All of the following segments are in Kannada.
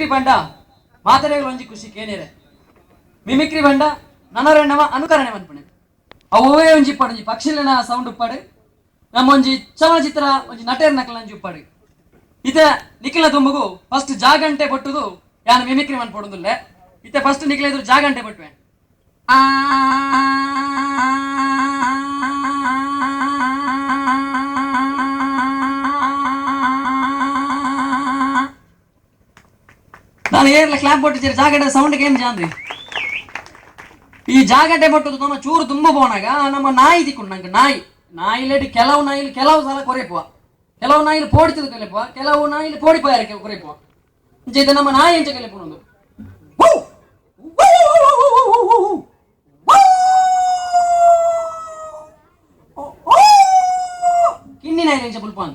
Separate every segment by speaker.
Speaker 1: ಮಿಮಿಕ್ರಿ ಬಂಡ ಮಾತರೆಗಳು ಒಂಜಿ ಖುಷಿ ಕೇನೇರೆ ಮಿಮಿಕ್ರಿ ಬಂಡ ನನರೆಣ್ಣವ ಅನುಕರಣೆ ಮನ್ಪಣೆ ಅವೇ ಒಂಜಿ ಇಪ್ಪಾಡು ಒಂಜಿ ಪಕ್ಷಿಲಿನ ಸೌಂಡ್ ಉಪ್ಪಾಡು ನಮ್ಮ ಒಂಜಿ ಚಲನಚಿತ್ರ ಒಂಜಿ ನಟೇರ್ ನಕಲ ಒಂಜಿ ಉಪ್ಪಾಡು ಇತ ನಿಖಿಲ ತುಂಬಗು ಫಸ್ಟ್ ಜಾಗಂಟೆ ಕೊಟ್ಟುದು ಯಾನು ಮಿಮಿಕ್ರಿ ಮನ್ಪೊಡುದಿಲ್ಲ ಇತ್ತೆ ಫಸ್ಟ್ ನಿಖಿಲ ಇದ್ರು ಜಾಗಂಟೆ ಕೊಟ್ಟುವೆ ನಾನು ಏರ್ಲ ಕ್ಲಾಪ್ ಕೊಟ್ಟಿದ್ದೀರಿ ಜಾಗಟೆ ಸೌಂಡ್ಗೆ ಏನು ಜಾಂದ್ರಿ ಈ ಜಾಗಟೆ ಕೊಟ್ಟದು ನಮ್ಮ ಚೂರು ತುಂಬ ಬೋನಾಗ ನಮ್ಮ ನಾಯಿ ತಿಕ್ಕೊಂಡು ನಂಗೆ ನಾಯಿಲೇಟಿ ಕೆಲವು ಸಲ ಕೊರೆಪುವ ಕೆಲವು ನಾಯಿಲು ಪೋಡಿತದ ಕಲೆಪುವ ಕೆಲವು ನಾಯಿಲು ಪೋಡಿಪಾಯರ ಕೊರೆಪುವ ಇದು ನಮ್ಮ ನಾಯಿ ಎಂಚ ಕಲೆಪುನೊಂದು ಕಿನ್ನಿ ನಾಯಿ ಎಂಚ ಬುಲ್ಪಾನ್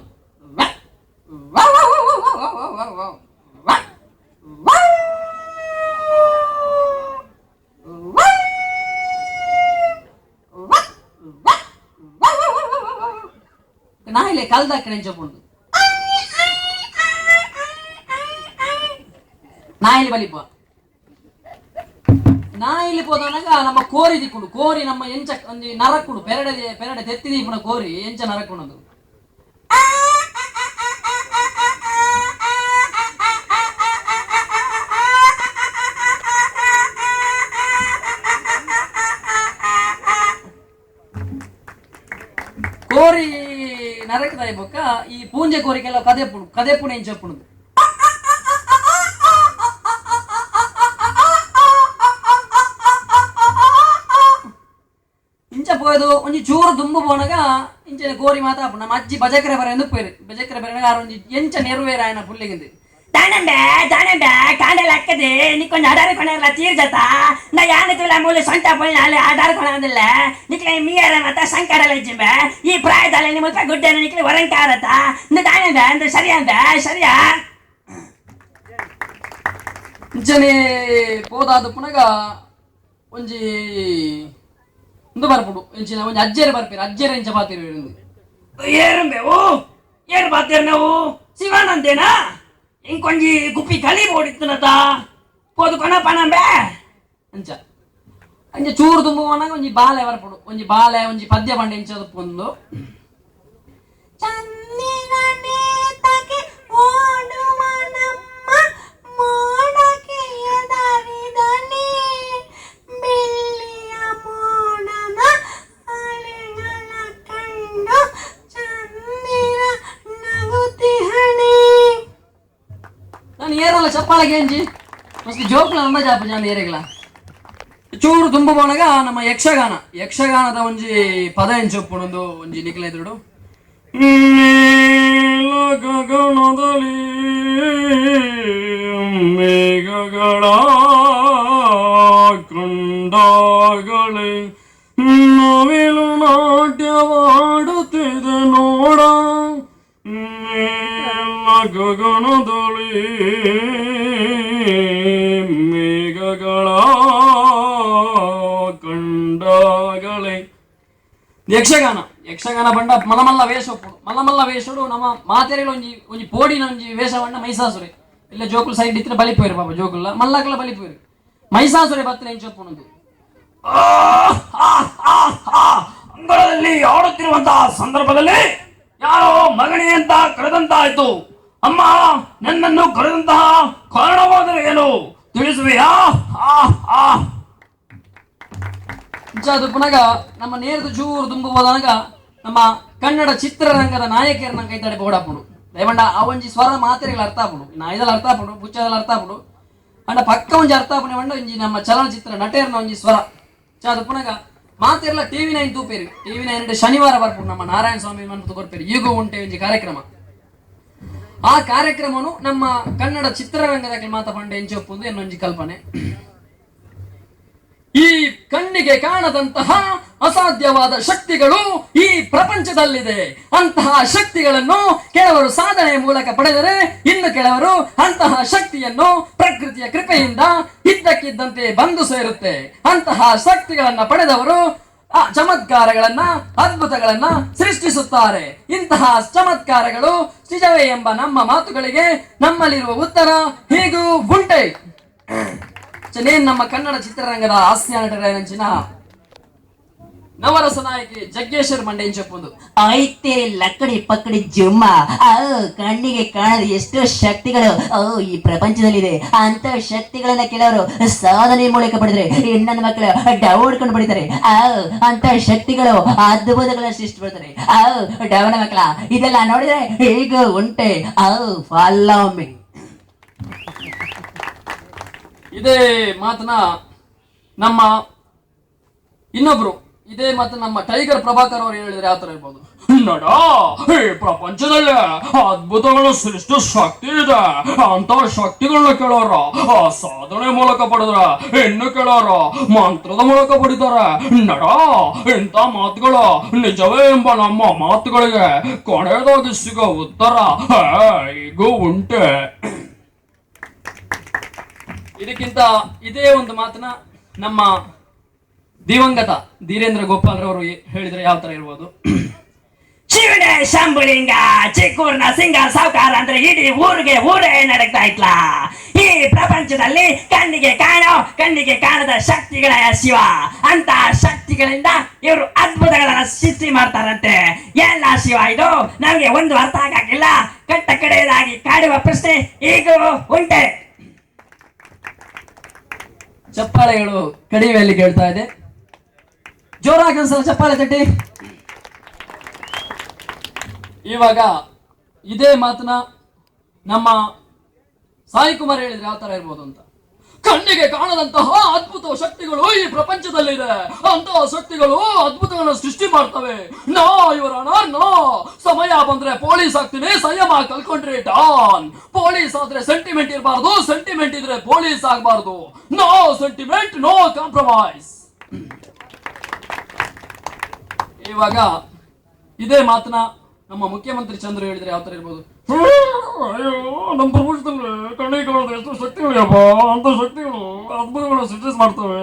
Speaker 1: ನಾಯಿಲೆ ಕಲ್ದಾಕಡೆ ಎಂಚಪ್ಪುಂಡು ನಾಯಿಲಿ ಬಲಿಪ ನಾಯಿಲಿ ಪೋದವನಾಗ ನಮ್ಮ ಕೋರಿ ದಿಕ್ಕುಂಡು ಕೋರಿ ನಮ್ಮ ಎಂಚ ಒಂಜಿ ನರಕ್ಕುಂಡು ಪೆರಡೆ ತೆತ್ತಿ ದೀಪುನ ಕೋರಿ ಎಂಚ ನರಕ್ಕುಂಡು ಕೋರಿ ನರಕದ ಬೊಕ್ಕ ಈ ಪೂಂಜೆ ಕೋರಿ ಕೆಲವು ಕದೆಪುಣ ಎಂಚ ಚೆಪ್ಪುಣದು ಇಂಚ ಪೋಯದು ಒಂಜಿ ಚೂರು ದುಂಬು ಪೋನಾಗ ಇಂಚನೆ ಕೋರಿ ಮಾತಾಪು ನಮ್ಮ ಅಜ್ಜಿ ಬಜಕರೆ ಬರ ಎಂದು ಪೋಯ್ರು ಬಜಕರೆ ಬರ ಒಂಜಿ ಎಂಚ ನೆರವೇರ ಆಯನ ಪುಲ್ಲಿಗಿಂದು
Speaker 2: தானண்டா காண்டல அக்கது நீ கொஞ்சம் அடாரு கொண்டல தீர்ஜதா நான் யானத்துல மூல சண்டா போய் நாளை அடாரு கொண்டதில்ல நிக்கல மீயற மத்த சங்கடல ஜிம்ப ಈ ಪ್ರಾಯದಲ್ಲಿ ನಿಮ್ಮ ಮುಖ ಗುಡ್ಡೆ ನಿಕ್ಕಲಿ ವರಂಕಾರತ இந்த தானண்டா இந்த சரியா
Speaker 1: ಇಂಚನೆ ಪೋದಾದ ಪುನಗ ಒಂಜಿ ಇಂದು ಬರ್ಪುಡು ಇಂಚಿನ ಒಂಜಿ ಅಜ್ಜೇರು ಬರ್ಪೇರು ಅಜ್ಜೇರು ಇಂಚ ಪಾತಿರು
Speaker 2: ಏರಂಬೇವು ಏರು ಪಾತಿರು ನಾವು ಶಿವಾನಂದೇನಾ ఇంకొంచి గుప్పి కలి ఓడిస్తున్నదా పోదుకొన పనంబే
Speaker 1: ಅಂಚ ಅಂಚ ಚೂರು ತುಂಬುವನಾಗ ಒಂಜಿ ಬಾಲೆ ಬರಪಡು ಒಂಜಿ ಬಾಲೆ ಒಂಜಿ ಪದ್ಯ ಬಂಡೆ ಇಂಚದು ಪೊಂದು
Speaker 3: ಚಂದಿಗನೆ ತಕೆ ಓಡುವ ನಮ್ಮ ಮೋಡಕ್ಕೆ ಎದರಿದನೆ ಬೆಳ್ಳಿಯ ಮೋಡದ ಅಲೆಗಳ ಕಂಡು ಚಂದಿರ ನಗುತ್ತಿಹಣೆ
Speaker 1: ನಾನು ಏರಲ್ಲ ಚಪ್ಪಾಳಗೆ ಎಂಜಿ ಮಸ್ತ್ ಜೋಕ್ಲ ನಮ್ಮ ಜಾಪ ಜಾನ ಏರೆಗಳ ಚೂರು ತುಂಬ ಬೋಣಗ ನಮ್ಮ ಯಕ್ಷಗಾನದ ಒಂಜಿ ಪದ ಎಂಚೊಪ್ಪುಣೊಂದು ಒಂಜಿ ನಿಖಿಲ ಎದುರು ಗಗನದಲ್ಲಿ ಮೇಘಗಳ ಕಂಡಾಗಲೇ ನವಿಲು ನಾಟ್ಯವಾಡುತ್ತಿದೆ ನೋಡ ಗಗನದಲ್ಲಿ ಮೇಘಗಳ ಕಂಡಾಗಲೇ ಯಕ್ಷಗಾನ ಬಂಡ ಮಲಮಲ್ಲ ವೇಷ ಮಲಮಲ್ಲ ವೇಷಡು ನಮ್ಮ ಮಾತೆರೆಗಳು ಒಂಜಿ ಪೋಡಿನ ಒಂಜಿ ವೇಷವಣ್ಣ ಮೈಸಾಸುರೆ ಇಲ್ಲ ಜೋಕುಲು ಸೈಡ್ ಇತ್ತಿನ ಬಲಿಪೋಯ್ರು ಪಾಪ ಜೋಕುಲ್ಲ ಮಲ್ಲಕಲ ಬಲಿಪೋಯ್ರು ಮೈಸಾಸುರೆ ಬತ್ತನೆ ಎಂಚೊಪ್ಪುಣದು
Speaker 2: ಅಂಗಳದಲ್ಲಿ ಆಡುತ್ತಿರುವಂತಹ ಸಂದರ್ಭದಲ್ಲಿ ಯಾರೋ ಮಗಣಿ ಅಂತ ಕರೆದಂತಾಯ್ತು ಅಮ್ಮ ನನ್ನನ್ನು ಕರೆದಂತಹ ಕಾರಣವಾದರೆ ಏನು ತಿಳಿಸುವೆಯಾ
Speaker 1: ಅದು ಪುನಗ ನಮ್ಮ ನೇರದ ಚೂರು ತುಂಬು ಹೋದಾಗ ನಮ್ಮ ಕನ್ನಡ ಚಿತ್ರರಂಗದ ನಾಯಕಿಯರನ್ನ ಕೈ ತಡೆ ಬೋಡಾಪುಡು ದಯಮಂಡ ಆ ಒಂಜಿ ಸ್ವರ ಮಾತ್ರೆಗಳ ಅರ್ಥ ಆಪುಡು ನಾಯದಲ್ಲಿ ಅರ್ಥ ಆಪುಡು ಬುಚ್ಚದಲ್ಲಿ ಅರ್ಥ ಆಪುಡು ಅಂಡ ಪಕ್ಕ ಒಂಜಿ ಅರ್ಥ ಆಪುಣೆ ಮಂಡ ಒಂಜಿ ನಮ್ಮ ಚಲನಚಿತ್ರ ನಟೇರ್ನ ಒಂಜಿ ಸ್ವರ ಅದು ಪುನಗ ಮಾತೆರ್ಲ TV9 ತೂಪೇರು TV9 ಶನಿವಾರ ಬರ್ಪುಡು ನಮ್ಮ ನಾರಾಯಣ ಸ್ವಾಮಿ ಮನ್ಪುತು ಕೊರ್ಪೇರು ಈಗ ಉಂಟೆ ಒಂಜಿ ಕಾರ್ಯಕ್ರಮ ಆ ಕಾರ್ಯಕ್ರಮನು ನಮ್ಮ ಕನ್ನಡ ಚಿತ್ರರಂಗದ ಮಾತಪಂಡೆ ಎಂಚೊಪ್ಪುದು ಎನ್ನೊಂಜಿ ಕಲ್ಪನೆ ಈ ಕಣ್ಣಿಗೆ ಕಾಣದಂತಹ ಅಸಾಧ್ಯವಾದ ಶಕ್ತಿಗಳು ಈ ಪ್ರಪಂಚದಲ್ಲಿದೆ. ಅಂತಹ ಶಕ್ತಿಗಳನ್ನು ಕೆಲವರು ಸಾಧನೆಯ ಮೂಲಕ ಪಡೆದರೆ, ಇನ್ನು ಕೆಲವರು ಅಂತಹ ಶಕ್ತಿಯನ್ನು ಪ್ರಕೃತಿಯ ಕೃಪೆಯಿಂದ ಇದ್ದಕ್ಕಿದ್ದಂತೆ ಬಂದು ಸೇರುತ್ತೆ. ಅಂತಹ ಶಕ್ತಿಗಳನ್ನ ಪಡೆದವರು ಚಮತ್ಕಾರಗಳನ್ನ, ಅದ್ಭುತಗಳನ್ನ ಸೃಷ್ಟಿಸುತ್ತಾರೆ. ಇಂತಹ ಚಮತ್ಕಾರಗಳು ನಿಜವೇ ಎಂಬ ನಮ್ಮ ಮಾತುಗಳಿಗೆ ನಮ್ಮಲ್ಲಿರುವ ಉತ್ತರ ಹೀಗೂ ಉಂಟು. ಚನೇನ್ ನಮ್ಮ ಕನ್ನಡ ಚಿತ್ರರಂಗದ ಹಾಸ್ಯ ನಟರಂಚಿನ ನವರಸ ನಾಯಕಿ ಜಗ್ಗೇಶ್ವರ್ ಮಂಡೇನ್ ಚೆಪ್ಪುಂದು
Speaker 2: ಐತೆ ಲಕ್ಕಡಿ ಪಕ್ಕಡಿ ಜುಮ್ಮ ಕಣ್ಣಿಗೆ ಕಾಣದ ಎಷ್ಟೋ ಶಕ್ತಿಗಳು ಈ ಪ್ರಪಂಚದಲ್ಲಿದೆ ಅಂತ ಶಕ್ತಿಗಳನ್ನ ಕೆಲವರು ಸಾಧನೆ ಮೂಲಕ ಪಡೆದ್ರೆ ಹೆಣ್ಣನ ಮಕ್ಕಳು ಡೌಡ್ಕೊಂಡು ಪಡಿತಾರೆ ಅಂತ ಶಕ್ತಿಗಳು ಅದ್ಭುತಗಳ ಸೃಷ್ಟಿ ಪಡ್ತಾರೆ ಡವನ ಮಕ್ಕಳ ಇದೆಲ್ಲ ನೋಡಿದ್ರೆ ಈಗ ಉಂಟೆ ಫಾಲೋ ಮೀ.
Speaker 1: ಇದೇ ಮಾತನ್ನ ನಮ್ಮ ಇನ್ನೊಬ್ರು ಇದೇ ಮಾತು ನಮ್ಮ ಟೈಗರ್ ಪ್ರಭಾಕರ್ ಅವರು ಹೇಳಿದ್ರೆ ಯಾವ ತರ ಇರ್ಬೋದು? ನಡ ಈ ಪ್ರಪಂಚದಲ್ಲಿ ಅದ್ಭುತಗಳ ಸೃಷ್ಟಿ ಶಕ್ತಿ ಇದೆ, ಅಂತ ಶಕ್ತಿಗಳನ್ನ ಕೇಳೋರ ಸಾಧನೆ ಮೂಲಕ ಪಡೆದ್ರ, ಹೆಣ್ಣು ಕೇಳೋರ ಮಂತ್ರದ ಮೂಲಕ ಪಡಿತಾರೆ. ನಡ ಇಂಥ ಮಾತುಗಳು ನಿಜವೇ ಎಂಬ ನಮ್ಮ ಮಾತುಗಳಿಗೆ ಕೊನೆಯದಾಗಿ ಸಿಗೋ ಉತ್ತರ ಈಗೂ ಉಂಟೆ. ಇದಕ್ಕಿಂತ ಇದೇ ಒಂದು ಮಾತನ್ನ ನಮ್ಮ ದಿವಂಗತ ಧೀರೇಂದ್ರ ಗೋಪಾಲ್ ರವರು ಹೇಳಿದ್ರೆ ಯಾವ ತರ ಇರ್ಬೋದು?
Speaker 2: ಶಿವನೇ ಶಂಭುಲಿಂಗ ಚಿಕ್ಕೂರ್ನ ಸಿಂಗ ಸಾವುಕಾರ ಅಂದ್ರೆ ಇಡೀ ಊರೇ ನಡಕ್ತಾ ಇತ್ಲಾ. ಈ ಪ್ರಪಂಚದಲ್ಲಿ ಕಣ್ಣಿಗೆ ಕಾಣದ ಶಕ್ತಿಗಳ ಶಿವ, ಅಂತ ಶಕ್ತಿಗಳಿಂದ ಇವರು ಅದ್ಭುತಗಳನ್ನ ಸೃಷ್ಟಿ ಮಾಡ್ತಾರಂತೆ. ಎಲ್ಲ ಶಿವ ಇದು ನಮ್ಗೆ ಒಂದು ಅರ್ಥ ಆಗಕ್ಕಿಲ್ಲ. ಕಟ್ಟ ಕಡೆಯದಾಗಿ ಕಾಡುವ ಪ್ರಶ್ನೆ ಈಗ ಉಂಟೆ.
Speaker 1: ಚಪ್ಪಾಳೆಗಳು ಕಡಿಮೆಯಲ್ಲಿ ಕೇಳ್ತಾ ಇದೆ. ಜೋರಾಗಿ ಒಂದ್ಸಲ ಚಪ್ಪಾಳೆ ತಟ್ಟಿ. ಇವಾಗ ಇದೇ ಮಾತನ್ನ ನಮ್ಮ ಸಾಯಿ ಕುಮಾರ್ ಹೇಳಿದ್ರೆ ಯಾವ ತರ ಇರ್ಬೋದು ಅಂತ. ಕಣ್ಣಿಗೆ ಕಾಣದಂತಹ ಅದ್ಭುತ ಶಕ್ತಿಗಳು ಈ ಪ್ರಪಂಚದಲ್ಲಿದೆ, ಅಂತಹ ಶಕ್ತಿಗಳು ಅದ್ಭುತಗಳನ್ನ ಸೃಷ್ಟಿ ಮಾಡ್ತವೆ. ನೋ ಇವರಣ ನೋ, ಸಮಯ ಬಂದ್ರೆ ಪೊಲೀಸ್ ಆಗ್ತೀನಿ, ಸಂಯಮ ಕಲ್ಕೊಂಡ್ರೆ ಡಾನ್. ಪೊಲೀಸ್ ಆದ್ರೆ ಸೆಂಟಿಮೆಂಟ್ ಇರಬಾರ್ದು, ಸೆಂಟಿಮೆಂಟ್ ಇದ್ರೆ ಪೊಲೀಸ್ ಆಗಬಾರ್ದು. No sentiment, no compromise. ಇವಾಗ ಇದೇ ಮಾತನ್ನ ನಮ್ಮ ಮುಖ್ಯಮಂತ್ರಿ ಚಂದ್ರು ಹೇಳಿದ್ರೆ ಯಾವ ತರ ಇರ್ಬೋದು? ಅಯ್ಯೋ, ನಮ್ಮ ಪ್ರಪಂಚದಲ್ಲಿ ಕಣ್ಣಿಗೆ ಕಾಣೋದು ಎಷ್ಟು ಶಕ್ತಿಗಳಿಯಪ್ಪ, ಅಂತ ಶಕ್ತಿಗಳು ಅದ್ಭುತಗಳನ್ನ ಸೃಷ್ಟಿ ಮಾಡ್ತವೆ.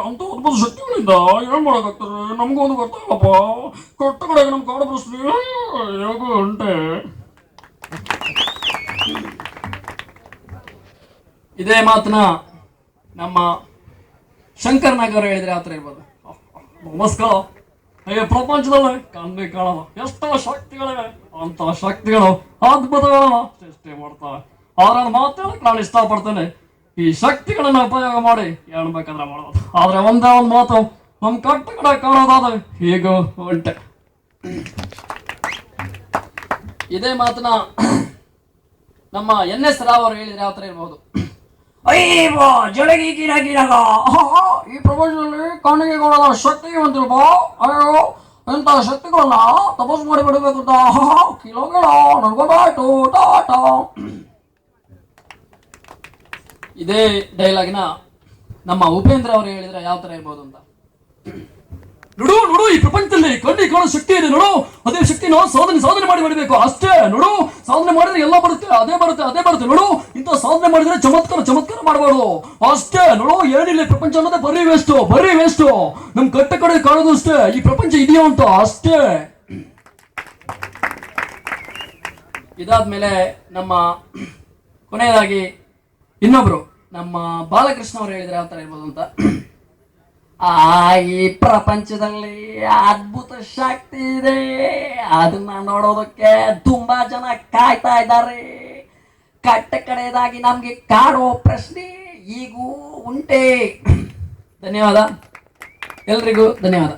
Speaker 1: ಅಂತ ಅದ್ಭುತ ಶಕ್ತಿಗಳಿಂದ ಏನ್ ಮಾಡಕ್ಕಾಗ್ತಾರೆ? ನಮಗೂ ಒಂದು ಗೊತ್ತಾಗಲ್ಲಪ್ಪ. ಕೊಟ್ಟ ಕಡೆಗೆ ನಮ್ ಕಾಡ ಪ್ರಶ್ನೆ ಹೇಗೂ ಉಂಟೆ. ಇದೇ ಮಾತನ್ನ ನಮ್ಮ ಶಂಕರ್ ನಾಗ್ ಅವರು ಹೇಳಿದ್ರೆ ಯಾವ ತರ ಇರ್ಬೋದು? ನಮಸ್ಕಾರ. ಈ ಪ್ರಪಂಚದಲ್ಲಿ ಕಣ್ಣಿಗೆ ಕಾಣಲ್ಲ ಎಷ್ಟೋ ಶಕ್ತಿಗಳಿವೆ, ಅಂತ ಶಕ್ತಿಗಳು ಅದ್ಭುತಗಳನ್ನ ಸೃಷ್ಟಿ ಮಾಡ್ತವೆ. ಆದ್ರೆ ಮಾತಾಡಕ್ ನಾನು ಇಷ್ಟಪಡ್ತೇನೆ, ಈ ಶಕ್ತಿಗಳನ್ನ ಉಪಯೋಗ ಮಾಡಿ ಏನ್ ಬೇಕಾದ್ರೆ ಮಾಡೋದು. ಆದ್ರೆ ಒಂದೇ ಒಂದು ಮಾತು, ನಮ್ ಕಟ್ಟ ಕಡೆ ಕಾಣೋದಾದ್ರೆ ಹೀಗೂ ಉಂಟೆ. ಇದೇ ಮಾತನ್ನ ನಮ್ಮ NS ರಾವ್ ಅವರು ಹೇಳಿದ್ರೆ ಯಾವ ತರ ಇರ್ಬೋದು?
Speaker 2: ಅಯ್ಯೋ ಜೊಳಗಿ ಗಿಡಗ
Speaker 1: ಈ ಪ್ರಪಂಚದಲ್ಲಿ ಕಣ್ಣಿಗೆ ಕಾಣದ ಶಕ್ತಿವಂತಿರುವ ಅಯ್ಯೋ ಎಂತ ಶಕ್ತಿಗಳನ್ನ ತಪಸ್ಸು ಮಾಡಿ ಬಿಡಬೇಕು ಅಂತ ಕಿಲೋಗಳ ನಡ್ಕೊಂಡಾಯ್ತು ಟಾಟಾ. ಇದೇ ಡೈಲಾಗಿನ ನಮ್ಮ ಉಪೇಂದ್ರ ಅವರು ಹೇಳಿದ್ರೆ ಯಾವ ತರ ಇರ್ಬೋದು ಅಂತ. ನೋಡು ನೋಡು, ಈ ಪ್ರಪಂಚದಲ್ಲಿ ಕಣ್ಣಿಗೆ ಕಾಣೋ ಶಕ್ತಿ ಇದೆ ನೋಡು, ಅದೇ ಶಕ್ತಿನ ಸಾಧನೆ ಮಾಡಿ ಮಾಡಬೇಕು ಅಷ್ಟೇ. ನೋಡು, ಸಾಧನೆ ಮಾಡಿದ್ರೆ ಎಲ್ಲ ಬರುತ್ತೆ, ಅದೇ ಬರುತ್ತೆ ನೋಡು. ಇಂಥ ಸಾಧನೆ ಮಾಡಿದ್ರೆ ಚಮತ್ಕಾರ ಮಾಡಬಾರ್ದು ಅಷ್ಟೇ. ನೋಡು, ಏನಿಲ್ಲ ಪ್ರಪಂಚ ಅನ್ನೋದೇ ಬರೀ ವೇಸ್ಟು. ನಮ್ ಕಟ್ಟ ಕಡೆ ಕಾಣೋದು ಅಷ್ಟೇ, ಈ ಪ್ರಪಂಚ ಇದೆಯೋ ಅಂತ ಅಷ್ಟೇ. ಇದಾದ್ಮೇಲೆ ನಮ್ಮ ಕೊನೆಯದಾಗಿ ಇನ್ನೊಬ್ರು ನಮ್ಮ ಬಾಲಕೃಷ್ಣ ಅವರು ಹೇಳಿದ್ರೆ ಯಾವ ತರ ಇರ್ಬೋದು ಅಂತ. ಈ ಪ್ರಪಂಚದಲ್ಲಿ ಅದ್ಭುತ ಶಕ್ತಿ ಇದೆ, ಅದನ್ನ ನೋಡೋದಕ್ಕೆ ತುಂಬಾ ಜನ ಕಾಯ್ತಾ ಇದ್ದಾರೆ. ಕಟ್ಟ ಕಡೆಯದಾಗಿ ನಮ್ಗೆ ಕಾಡೋ ಪ್ರಶ್ನೆ ಈಗೂ ಉಂಟೆ. ಧನ್ಯವಾದ, ಎಲ್ರಿಗೂ ಧನ್ಯವಾದ.